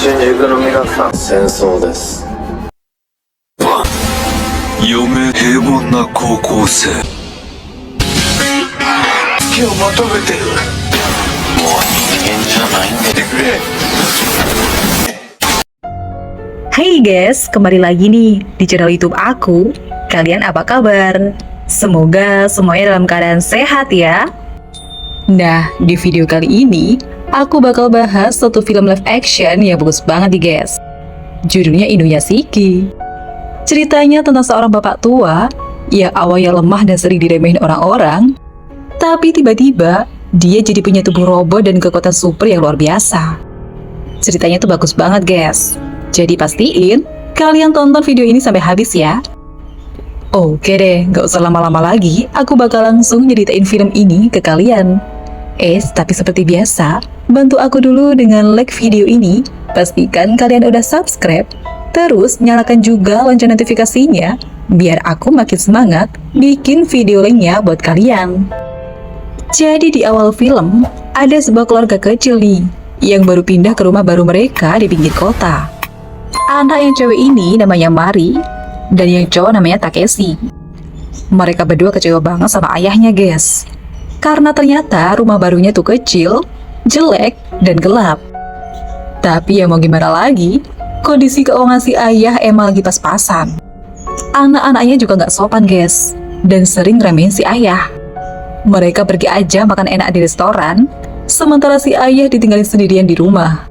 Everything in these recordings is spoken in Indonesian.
新宿の皆さん、戦争です。嫁平凡な高校生。気を求めてる。もう人間じゃないんでくれ。Hai guys, kembali lagi nih di channel YouTube aku. Kalian apa kabar? Semoga semuanya dalam keadaan sehat ya. Nah, di video kali ini aku bakal bahas satu film live action yang bagus banget nih guys. Judulnya Inuyashiki. Ceritanya tentang seorang bapak tua yang awalnya lemah dan sering diremehin orang-orang, tapi tiba-tiba dia jadi punya tubuh robot dan kekuatan super yang luar biasa. Ceritanya tuh bagus banget guys. Jadi pastiin kalian tonton video ini sampai habis ya. Oke deh, gak usah lama-lama lagi, aku bakal langsung nyeritain film ini ke kalian. Tapi seperti biasa, bantu aku dulu dengan like video ini. Pastikan kalian udah subscribe. Terus nyalakan juga lonceng notifikasinya, biar aku makin semangat bikin video lainnya buat kalian. Jadi di awal film, ada sebuah keluarga kecil nih, yang baru pindah ke rumah baru mereka di pinggir kota. Anak yang cewek ini namanya Mari, dan yang cowok namanya Takeshi. Mereka berdua kecewa banget sama ayahnya guys, karena ternyata rumah barunya tuh kecil, jelek, dan gelap. Tapi ya mau gimana lagi, kondisi keuangan si ayah emang lagi pas-pasan. Anak-anaknya juga gak sopan guys, dan sering remehin si ayah. Mereka pergi aja makan enak di restoran, sementara si ayah ditinggalin sendirian di rumah.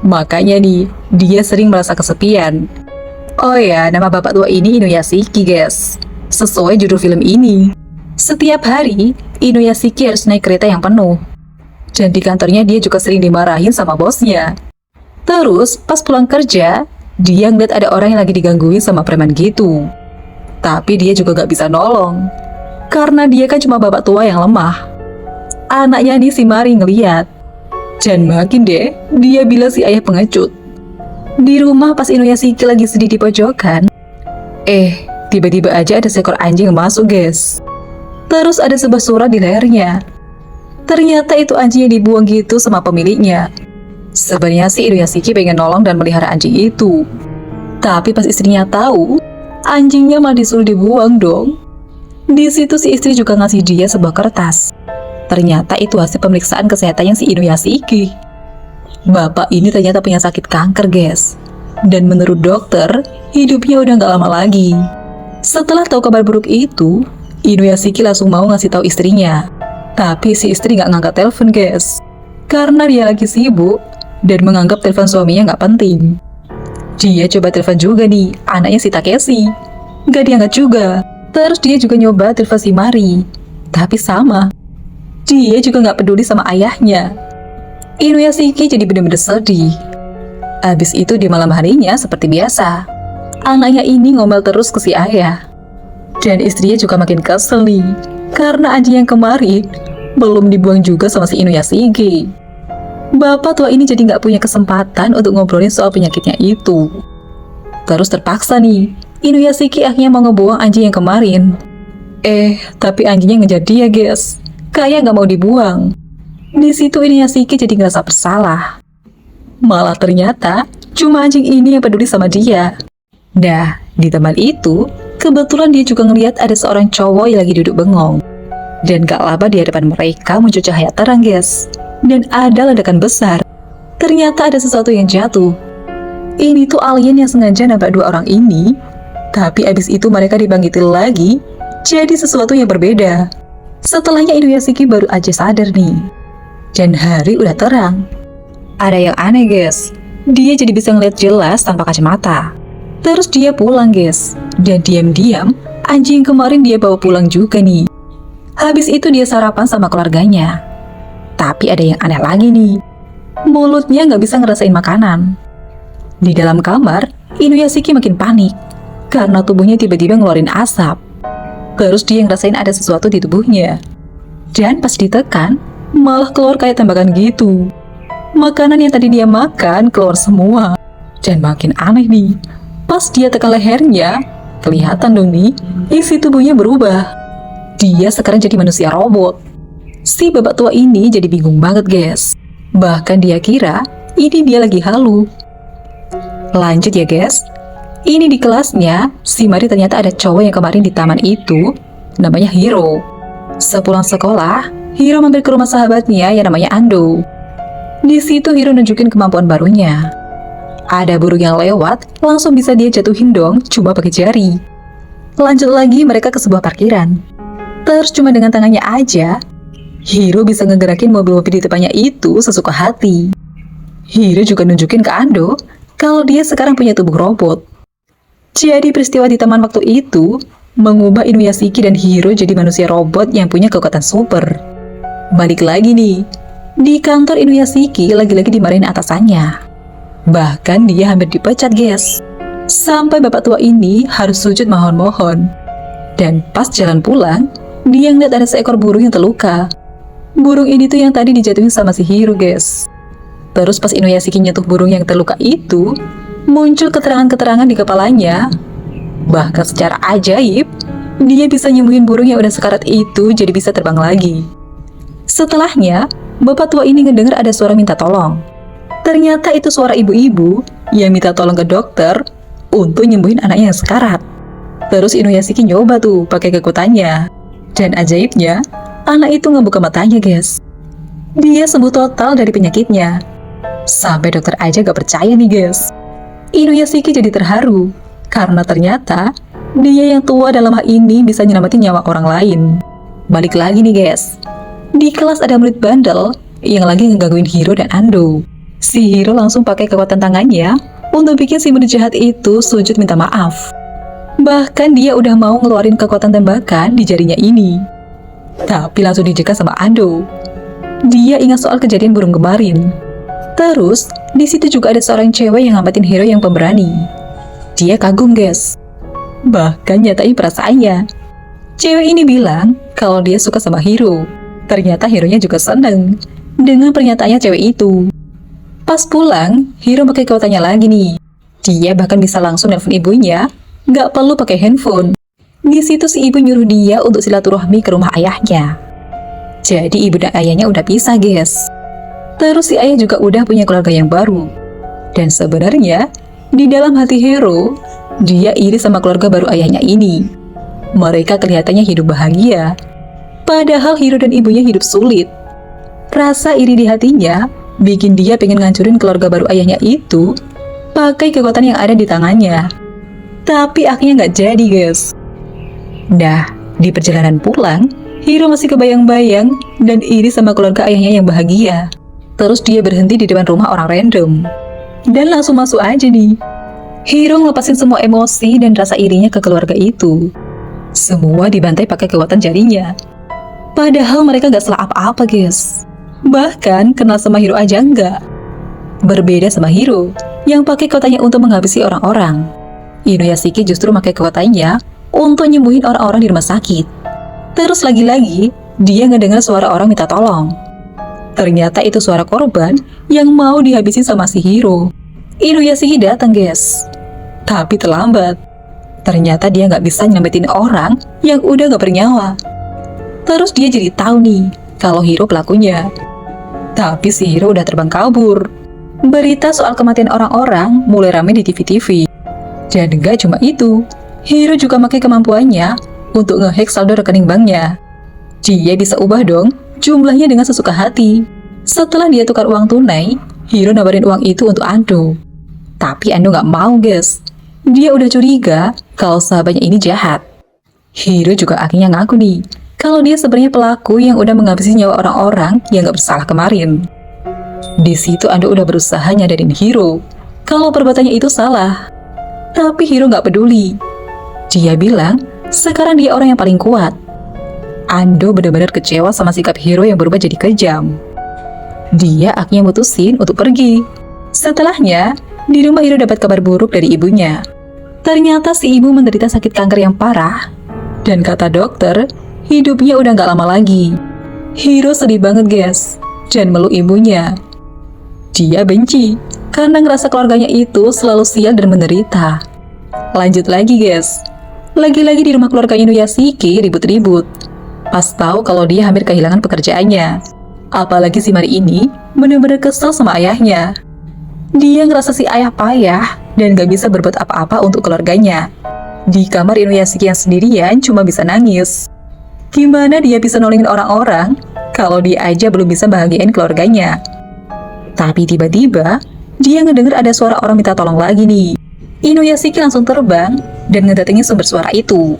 Makanya nih, dia sering merasa kesepian. Oh ya, nama bapak tua ini Inuyashiki guys, sesuai judul film ini. Setiap hari, Inuyashiki harus naik kereta yang penuh. Dan di kantornya dia juga sering dimarahin sama bosnya. Terus, pas pulang kerja, dia ngeliat ada orang yang lagi digangguin sama preman gitu. Tapi dia juga gak bisa nolong, karena dia kan cuma bapak tua yang lemah. Anaknya nih si Mari ngeliat. Dan makin deh, dia bilang si ayah pengecut. Di rumah pas Inuyashiki lagi sedih di pojokan, tiba-tiba aja ada seekor anjing masuk guys. Terus ada sebuah surat di lehernya. Ternyata itu anjing yang dibuang gitu sama pemiliknya. Sebenarnya sih Inuyashiki pengen nolong dan melihara anjing itu. Tapi pas istrinya tahu, anjingnya malah disuruh dibuang dong. Di situ si istri juga ngasih dia sebuah kertas. Ternyata itu hasil pemeriksaan kesehatannya si Inuyashiki. Bapak ini ternyata punya sakit kanker guys. Dan menurut dokter, hidupnya udah gak lama lagi. Setelah tahu kabar buruk itu, Inuyashiki langsung mau ngasih tahu istrinya. Tapi si istri gak ngangkat telepon guys, karena dia lagi sibuk dan menganggap telepon suaminya gak penting. Dia coba telepon juga nih anaknya si Takeshi, gak diangkat juga. Terus dia juga nyoba telepon si Mari, tapi sama, dia juga gak peduli sama ayahnya. Inuyashiki jadi bener-bener sedih. Habis itu di malam harinya seperti biasa, anaknya ini ngomel terus ke si ayah. Dan istrinya juga makin kesel nih, karena anjing yang kemarin belum dibuang juga sama si Inuyashiki. Bapak tua ini jadi nggak punya kesempatan untuk ngobrolin soal penyakitnya itu. Terus terpaksa nih, Inuyashiki akhirnya mau ngebuang anjing yang kemarin. Tapi anjingnya ngejar dia guys, kayak nggak mau dibuang. Di situ Inuyashiki jadi ngerasa bersalah. Malah ternyata cuma anjing ini yang peduli sama dia. Nah, di teman itu, kebetulan dia juga ngelihat ada seorang cowok yang lagi duduk bengong. Dan gak lama di hadapan mereka muncul cahaya terang guys. Dan ada ledakan besar. Ternyata ada sesuatu yang jatuh. Ini tuh alien yang sengaja nabrak dua orang ini. Tapi abis itu mereka dibangkitin lagi, jadi sesuatu yang berbeda. Setelahnya Inuyashiki baru aja sadar nih. Dan hari udah terang. Ada yang aneh guys, dia jadi bisa ngeliat jelas tanpa kacamata. Terus dia pulang guys, dan diam-diam anjing kemarin dia bawa pulang juga nih. Habis itu dia sarapan sama keluarganya. Tapi ada yang aneh lagi nih, mulutnya nggak bisa ngerasain makanan. Di dalam kamar, Inuyashiki makin panik karena tubuhnya tiba-tiba ngeluarin asap. Terus dia ngerasain ada sesuatu di tubuhnya. Dan pas ditekan, malah keluar kayak tembakan gitu. Makanan yang tadi dia makan keluar semua. Dan makin aneh nih, pas dia tekan lehernya, kelihatan dong nih, isi tubuhnya berubah. Dia sekarang jadi manusia robot. Si bapak tua ini jadi bingung banget guys. Bahkan dia kira ini dia lagi halu. Lanjut ya guys. Ini di kelasnya, si Mari ternyata ada cowok yang kemarin di taman itu, namanya Hiro. Sepulang sekolah, Hiro mampir ke rumah sahabatnya yang namanya Ando. Di situ Hiro nunjukin kemampuan barunya. Ada burung yang lewat, langsung bisa dia jatuhin dong, cuma pakai jari. Lanjut lagi mereka ke sebuah parkiran. Terus cuma dengan tangannya aja, Hiro bisa ngegerakin mobil-mobil di depannya itu sesuka hati. Hiro juga nunjukin ke Ando kalau dia sekarang punya tubuh robot. Jadi peristiwa di taman waktu itu mengubah Inuyashiki dan Hiro jadi manusia robot yang punya kekuatan super. Balik lagi nih, di kantor Inuyashiki lagi-lagi dimarahin atasannya. Bahkan dia hampir dipecat guys. Sampai bapak tua ini harus sujud mohon-mohon. Dan pas jalan pulang, dia ngeliat ada seekor burung yang terluka. Burung ini tuh yang tadi dijatuhin sama si Hiro guys. Terus pas Inuyashiki nyentuh burung yang terluka itu, muncul keterangan-keterangan di kepalanya. Bahkan secara ajaib, dia bisa nyembuhin burung yang udah sekarat itu jadi bisa terbang lagi. Setelahnya, bapak tua ini ngedenger ada suara minta tolong. Ternyata itu suara ibu-ibu yang minta tolong ke dokter untuk nyembuhin anaknya yang sekarat. Terus Inuyashiki nyoba tuh pakai kekuatannya. Dan ajaibnya, anak itu ngebuka matanya guys. Dia sembuh total dari penyakitnya. Sampai dokter aja gak percaya nih guys. Inuyashiki jadi terharu karena ternyata dia yang tua dalam hal ini bisa nyelamatin nyawa orang lain. Balik lagi nih guys. Di kelas ada murid bandel yang lagi ngegangguin Hiro dan Ando. Si Hiro langsung pakai kekuatan tangannya untuk bikin si murid jahat itu sujud minta maaf. Bahkan dia udah mau ngeluarin kekuatan tembakan di jarinya ini. Tapi langsung dijaga sama Ando. Dia ingat soal kejadian burung kemarin. Terus, di situ juga ada seorang cewek yang ngamatin Hiro yang pemberani. Dia kagum guys. Bahkan nyatain perasaannya. Cewek ini bilang kalau dia suka sama Hiro. Ternyata Hiro-nya juga seneng dengan pernyataannya cewek itu. Pas pulang, Hiro pakai kekuatannya lagi nih. Dia bahkan bisa langsung nelfon ibunya, nggak perlu pakai handphone. Di situ si ibu nyuruh dia untuk silaturahmi ke rumah ayahnya. Jadi ibu dan ayahnya udah pisah guys. Terus si ayah juga udah punya keluarga yang baru. Dan sebenarnya, di dalam hati Hiro, dia iri sama keluarga baru ayahnya ini. Mereka kelihatannya hidup bahagia. Padahal Hiro dan ibunya hidup sulit. Rasa iri di hatinya bikin dia pengen ngancurin keluarga baru ayahnya itu pakai kekuatan yang ada di tangannya. Tapi akhirnya nggak jadi guys. Nah, di perjalanan pulang, Hiro masih kebayang-bayang dan iri sama keluarga ayahnya yang bahagia. Terus dia berhenti di depan rumah orang random. Dan langsung masuk aja nih. Hiro ngelepasin semua emosi dan rasa irinya ke keluarga itu. Semua dibantai pakai kekuatan jarinya. Padahal mereka gak salah apa-apa guys. Bahkan kenal sama Hiro aja enggak. Berbeda sama Hiro yang pakai kekuatannya untuk menghabisi orang-orang. Inuyashiki justru pakai kekuatannya untuk nyembuhin orang-orang di rumah sakit. Terus lagi-lagi dia ngedengar suara orang minta tolong. Ternyata itu suara korban yang mau dihabisin sama si Hiro. Inuyashiki datang guys. Tapi terlambat. Ternyata dia nggak bisa nyelamatin orang yang udah nggak bernyawa. Terus dia jadi tahu nih kalau Hiro pelakunya. Tapi si Hiro udah terbang kabur. Berita soal kematian orang-orang mulai ramai di TV-TV. Dan nggak cuma itu, Hiro juga pakai kemampuannya untuk ngehack saldo rekening banknya. Dia bisa ubah dong jumlahnya dengan sesuka hati. Setelah dia tukar uang tunai, Hiro nawarin uang itu untuk Ando. Tapi Ando nggak mau guys. Dia udah curiga kalau sahabatnya ini jahat. Hiro juga akhirnya ngaku nih kalau dia sebenarnya pelaku yang udah menghabisi nyawa orang-orang yang nggak bersalah kemarin. Di situ Ando udah berusaha nyadarin Hiro kalau perbuatannya itu salah. Tapi Hiro nggak peduli. Dia bilang sekarang dia orang yang paling kuat. Ando benar-benar kecewa sama sikap Hiro yang berubah jadi kejam. Dia akhirnya mutusin untuk pergi. Setelahnya, di rumah Hiro dapat kabar buruk dari ibunya. Ternyata si ibu menderita sakit kanker yang parah. Dan kata dokter, hidupnya udah gak lama lagi. Hiro sedih banget guys, dan meluk ibunya. Dia benci, karena ngerasa keluarganya itu selalu sial dan menderita. Lanjut lagi guys. Lagi-lagi di rumah keluarga Inuyashiki ribut-ribut. Pas tahu kalau dia hampir kehilangan pekerjaannya. Apalagi si Mari ini benar-benar kesel sama ayahnya. Dia ngerasa si ayah payah dan gak bisa berbuat apa-apa untuk keluarganya. Di kamar Inuyashiki yang sendirian cuma bisa nangis. Gimana dia bisa nolongin orang-orang kalau dia aja belum bisa bahagiain keluarganya? Tapi tiba-tiba dia ngedenger ada suara orang minta tolong lagi nih. Inuyashiki langsung terbang dan ngedatengin sumber suara itu.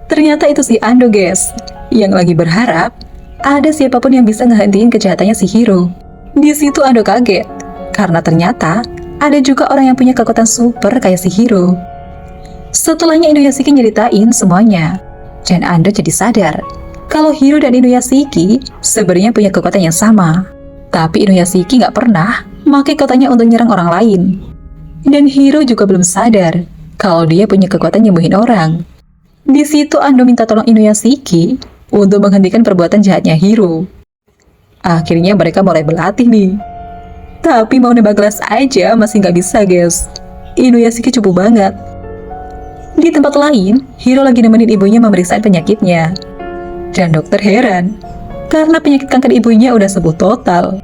Ternyata itu si Ando guys, yang lagi berharap ada siapapun yang bisa ngehentiin kejahatannya si Hiro. Di situ Ando kaget, karena ternyata ada juga orang yang punya kekuatan super kayak si Hiro. Setelahnya Inuyashiki nyeritain semuanya, dan Ando jadi sadar kalau Hiro dan Inuyashiki sebenarnya punya kekuatan yang sama. Tapi Inuyashiki nggak pernah pakai kekuatannya untuk nyerang orang lain. Dan Hiro juga belum sadar kalau dia punya kekuatan nyembuhin orang. Di situ Ando minta tolong Inuyashiki untuk menghentikan perbuatan jahatnya Hiro. Akhirnya mereka mulai berlatih nih. Tapi mau nembak gelas aja masih nggak bisa guys. Inuyashiki cupu banget. Di tempat lain, Hiro lagi nemenin ibunya memeriksa penyakitnya. Dan dokter heran, karena penyakit kanker ibunya udah sembuh total.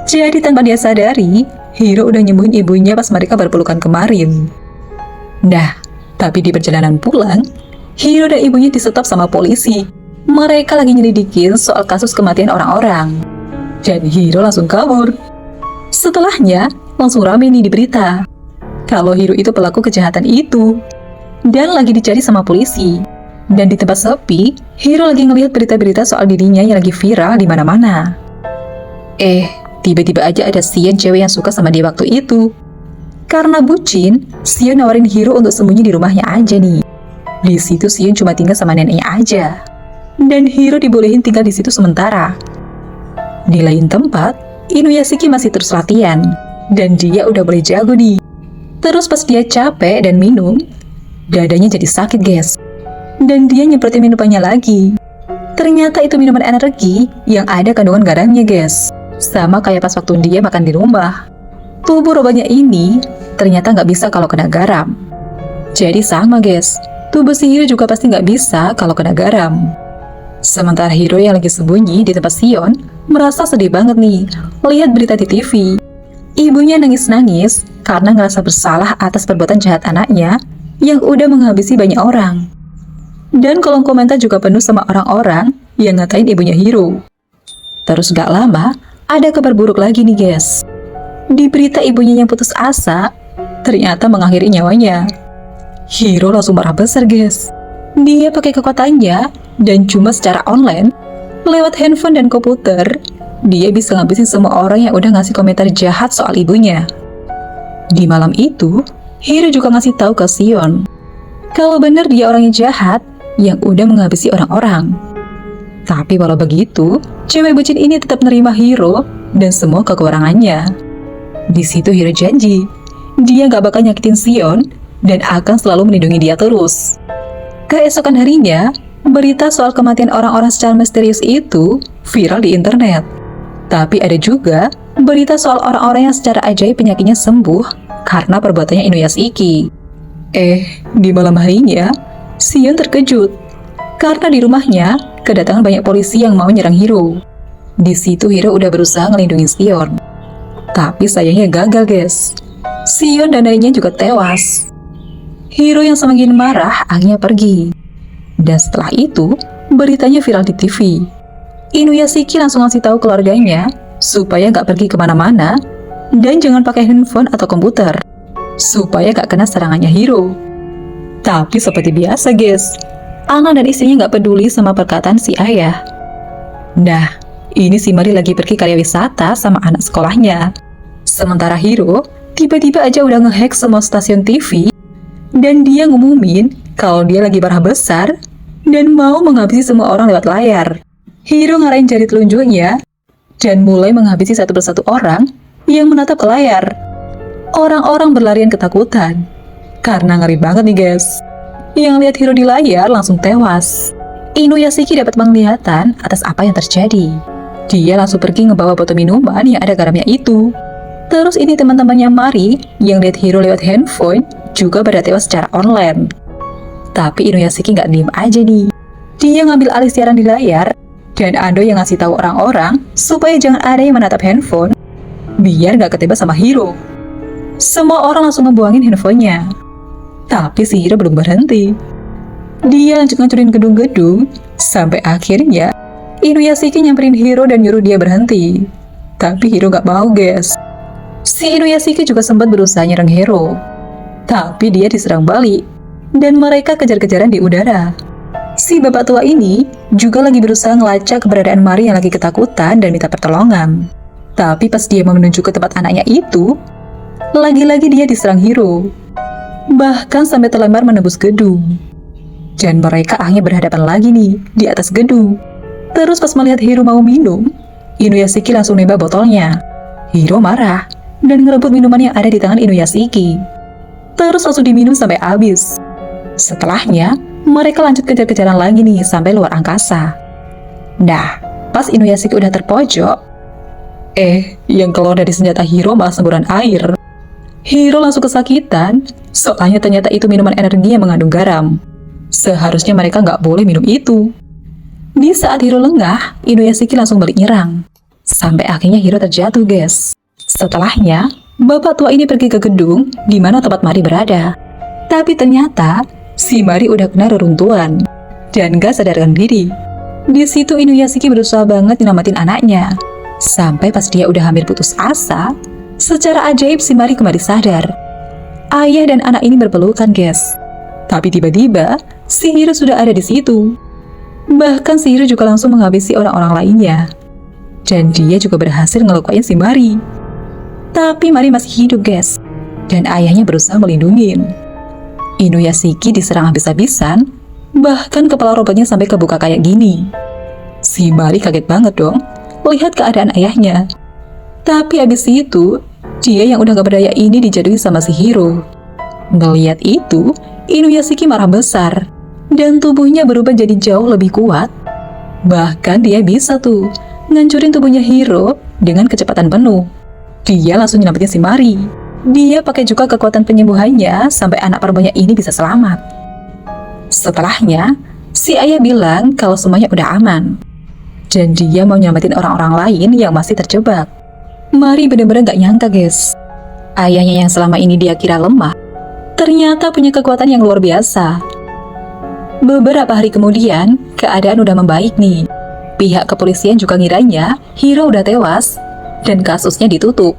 Jadi tanpa dia sadari, Hiro udah nyembuhin ibunya pas mereka berpelukan kemarin. Nah, tapi di perjalanan pulang, Hiro dan ibunya disetop sama polisi. Mereka lagi nyelidikin soal kasus kematian orang-orang. Jadi Hiro langsung kabur. Setelahnya, langsung rame nih di berita kalau Hiro itu pelaku kejahatan itu dan lagi dicari sama polisi. Dan di tempat sepi, Hiro lagi ngelihat berita-berita soal dirinya yang lagi viral di mana-mana. Tiba-tiba aja ada Sion cewek yang suka sama dia waktu itu. Karena bucin, Sion nawarin Hiro untuk sembunyi di rumahnya aja nih. Di situ Sion cuma tinggal sama neneknya aja. Dan Hiro dibolehin tinggal di situ sementara. Di lain tempat, Inuyashiki masih terus latihan. Dan dia udah boleh jago nih. Terus pas dia capek dan minum, dadanya jadi sakit guys. Dan dia nyemprotin minumannya lagi. Ternyata itu minuman energi yang ada kandungan garamnya guys. Sama kayak pas waktu dia makan di rumah. Tubuh obatnya ini ternyata nggak bisa kalau kena garam. Jadi sama guys, tubuh si Hiro juga pasti nggak bisa kalau kena garam. Sementara Hiro yang lagi sembunyi di tempat Sion merasa sedih banget nih lihat berita di TV. Ibunya nangis-nangis karena ngerasa bersalah atas perbuatan jahat anaknya yang udah menghabisi banyak orang. Dan kolom komentar juga penuh sama orang-orang yang ngatain ibunya Hiro. Terus gak lama, ada kabar buruk lagi nih guys. Di berita ibunya yang putus asa, ternyata mengakhiri nyawanya. Hiro langsung marah besar guys. Dia pakai kekuatannya dan cuma secara online, lewat handphone dan komputer, dia bisa ngabisin semua orang yang udah ngasih komentar jahat soal ibunya. Di malam itu, Hiro juga ngasih tahu ke Sion kalau bener dia orangnya jahat yang udah menghabisi orang-orang. Tapi walau begitu, cewek bucin ini tetap nerima Hiro dan semua kekurangannya. Di situ Hiro janji, dia gak bakal nyakitin Sion dan akan selalu melindungi dia terus. Keesokan harinya, berita soal kematian orang-orang secara misterius itu viral di internet. Tapi ada juga berita soal orang-orang yang secara ajaib penyakitnya sembuh karena perbuatannya Inuyashiki. Di malam harinya, Sion terkejut karena di rumahnya kedatangan banyak polisi yang mau nyerang Hiro. Di situ Hiro udah berusaha ngelindungin Sion, tapi sayangnya gagal guys. Sion dan adiknya juga tewas. Hiro yang semakin marah akhirnya pergi. Dan setelah itu beritanya viral di TV. Inuyashiki langsung ngasih tahu keluarganya supaya gak pergi kemana-mana dan jangan pakai handphone atau komputer supaya gak kena serangannya Hiro. Tapi seperti biasa guys, anak dan istrinya gak peduli sama perkataan si ayah. Nah, ini si Mari lagi pergi karya wisata sama anak sekolahnya. Sementara Hiro tiba-tiba aja udah ngehack semua stasiun TV dan dia ngumumin kalau dia lagi marah besar dan mau menghabisi semua orang lewat layar. Hiro ngarahin jari telunjuknya dan mulai menghabisi satu persatu orang yang menatap ke layar. Orang-orang berlarian ketakutan karena ngeri banget nih guys. Yang lihat Hiro di layar langsung tewas. Inuyashiki dapat penglihatan atas apa yang terjadi. Dia langsung pergi ngebawa botol minuman yang ada garamnya itu. Terus ini teman-temannya Mari yang lihat Hiro lewat handphone juga pada tewas secara online. Tapi Inuyashiki nggak diem aja nih. Dia ngambil alih siaran di layar dan Ando yang ngasih tahu orang-orang supaya jangan ada yang menatap handphone biar nggak ketebak sama Hiro. Semua orang langsung ngebuangin handphonenya. Tapi si Hiro belum berhenti. Dia lanjut ngancurin gedung-gedung, sampai akhirnya Inuyashiki nyamperin Hiro dan nyuruh dia berhenti. Tapi Hiro gak mau, guys. Si Inuyashiki juga sempat berusaha nyerang Hiro. Tapi dia diserang balik, dan mereka kejar-kejaran di udara. Si bapak tua ini juga lagi berusaha ngelacak keberadaan Mari yang lagi ketakutan dan minta pertolongan. Tapi pas dia mau menuju ke tempat anaknya itu, lagi-lagi dia diserang Hiro. Bahkan sampai terlempar menembus gedung. Dan mereka akhirnya berhadapan lagi nih di atas gedung. Terus pas melihat Hiro mau minum, Inuyashiki langsung nembak botolnya. Hiro marah dan ngerebut minuman yang ada di tangan Inuyashiki. Terus langsung diminum sampai habis. Setelahnya, mereka lanjut kejar-kejaran lagi nih sampai luar angkasa. Nah, pas Inuyashiki udah terpojok, yang keluar dari senjata Hiro malah semburan air. Hiro langsung kesakitan, soalnya ternyata itu minuman energi yang mengandung garam. Seharusnya mereka nggak boleh minum itu. Di saat Hiro lengah, Inuyashiki langsung balik nyerang. Sampai akhirnya Hiro terjatuh, guys. Setelahnya, bapak tua ini pergi ke gedung di mana tempat Mari berada. Tapi ternyata, si Mari udah kena reruntuhan dan gak sadarkan diri. Di situ Inuyashiki berusaha banget nyelamatin anaknya. Sampai pas dia udah hampir putus asa, secara ajaib si Mari kembali sadar. Ayah dan anak ini berpelukan, guys. Tapi tiba-tiba, si Hiro sudah ada di situ. Bahkan si Hiro juga langsung menghabisi orang-orang lainnya. Dan dia juga berhasil ngelukain si Mari. Tapi Mari masih hidup, guys. Dan ayahnya berusaha melindungi. Inuyashiki diserang habis-habisan, bahkan kepala robotnya sampai kebuka kayak gini. Si Mari kaget banget dong, lihat keadaan ayahnya. Tapi abis itu, dia yang udah gak berdaya ini dijatuhi sama si Hiro. Ngeliat itu, Inuyashiki marah besar. Dan tubuhnya berubah jadi jauh lebih kuat. Bahkan dia bisa tuh ngancurin tubuhnya Hiro dengan kecepatan penuh. Dia langsung nyelamatin si Mari. Dia pakai juga kekuatan penyembuhannya sampai anak perempuannya ini bisa selamat. Setelahnya, si ayah bilang kalau semuanya udah aman. Dan dia mau nyelamatin orang-orang lain yang masih terjebak. Mari bener-bener gak nyangka, guys. Ayahnya yang selama ini dia kira lemah, ternyata punya kekuatan yang luar biasa. Beberapa hari kemudian, keadaan udah membaik nih. Pihak kepolisian juga ngiranya Hiro udah tewas dan kasusnya ditutup.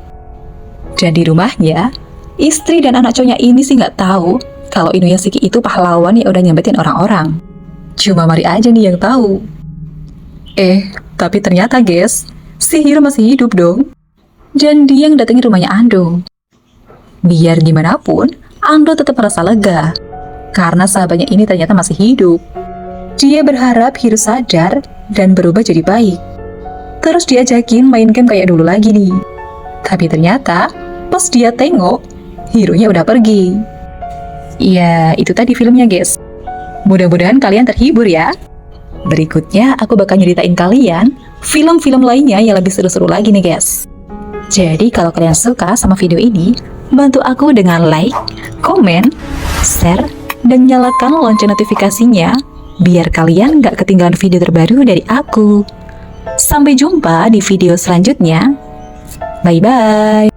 Dan di rumahnya, istri dan anak cowoknya ini sih nggak tahu kalau Inuyashiki itu pahlawan yang udah nyampetin orang-orang. Cuma Mari aja nih yang tahu. Tapi ternyata guys, si Hiro masih hidup dong. Dan dia yang datengin rumahnya Ando. Biar gimana pun, Ando tetap merasa lega. Karena sahabatnya ini ternyata masih hidup. Dia berharap Hiro sadar dan berubah jadi baik. Terus diajakin main game kayak dulu lagi nih. Tapi ternyata pas dia tengok, Hiro-nya udah pergi. Ya, itu tadi filmnya, guys. Mudah-mudahan kalian terhibur ya. Berikutnya aku bakal nyeritain kalian film-film lainnya yang lebih seru-seru lagi nih, guys. Jadi kalau kalian suka sama video ini, bantu aku dengan like, komen, share, dan nyalakan lonceng notifikasinya biar kalian gak ketinggalan video terbaru dari aku. Sampai jumpa di video selanjutnya. Bye-bye.